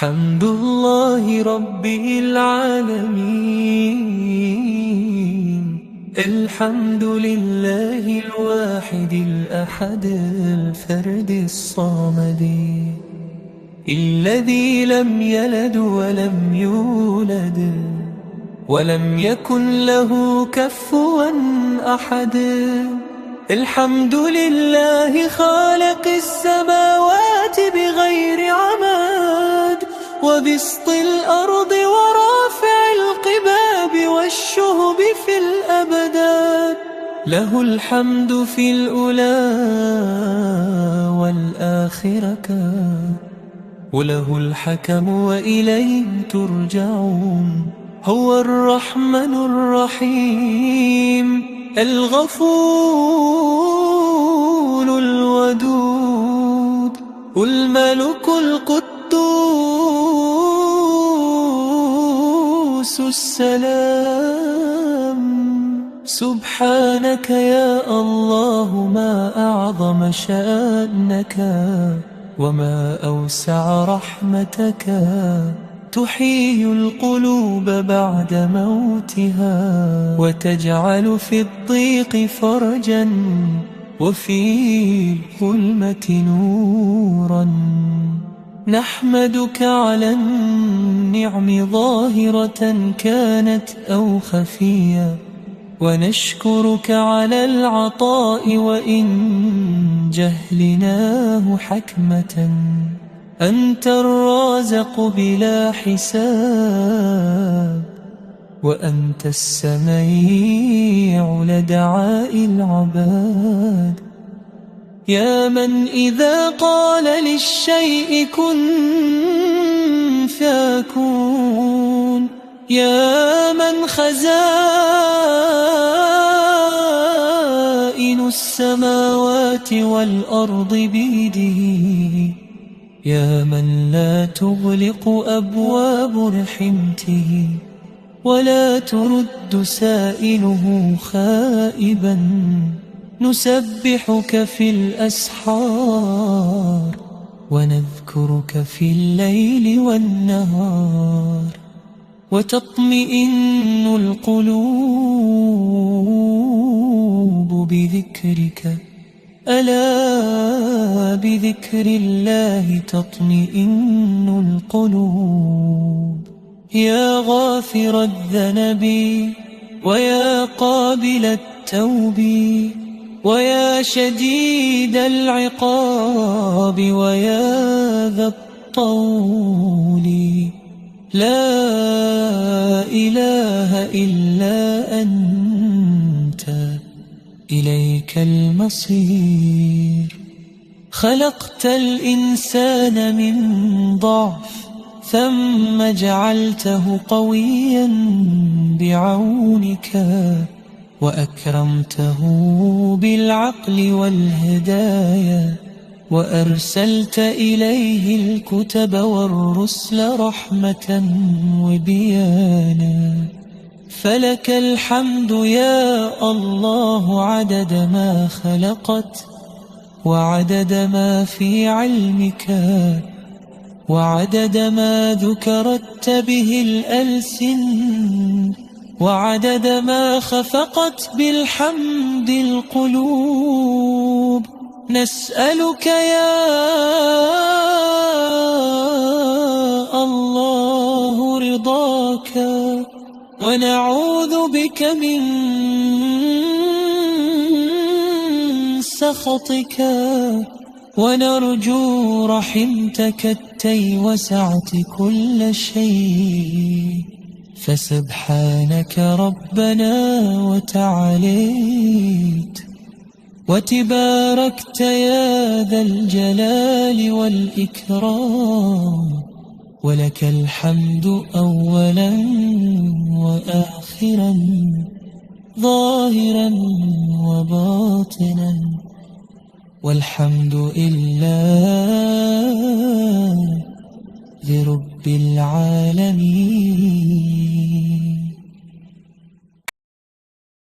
حمد الله رب العالمين، الحمد لله الواحد الأحد الفرد الصمد، الذي لم يلد ولم يولد ولم يكن له كفوا أحد. الحمد لله خالق السماوات بغير عماد، وبسط الأرض ورافع القباب والشهب في الأبدان. له الحمد في الأولى والآخرة، وله الحكم وإليه ترجعون. هو الرحمن الرحيم، الغفور الودود، الملك القدوس السلام. سبحانك يا الله، ما أعظم شأنك وما أوسع رحمتك. تحيي القلوب بعد موتها، وتجعل في الضيق فرجا، وفي الظلمة نورا. نحمدك على النعم ظاهرة كانت أو خفية، ونشكرك على العطاء وإن جهلناه حكمة. أنت الرازق بلا حساب، وأنت السميع لدعاء العباد. يا من إذا قال للشيء كن فيكون، يا من خزائن السماوات والأرض بيده، يا من لا تغلق أبواب رحمته، ولا ترد سائله خائبا. نسبحك في الأسحار، ونذكرك في الليل والنهار، وتطمئن القلوب بذكرك. ألا بذكر الله تطمئن القلوب. يا غافر الذنب، ويا قابل التوب، ويا شديد العقاب، ويا ذا الطول، لا إله إلا أنت، إليك المصير. خلقت الإنسان من ضعف، ثم جعلته قويا بعونك، وأكرمته بالعقل والهداية، وأرسلت إليه الكتب والرسل رحمة وبيانا. فلك الحمد يا الله عدد ما خلقت، وعدد ما في علمك، وعدد ما ذكرت به الألسن، وعدد ما خفقت بالحمد القلوب. نسألك يا الله رضاك، ونعوذ بك من سخطك، ونرجو رحمتك التي وسعت كل شيء. فسبحانك ربنا وتعاليت، وتباركت يا ذا الجلال والإكرام. ولك الحمد أولا وآخرا، ظاهرا وباطنا، والحمد لله لرب العالمين.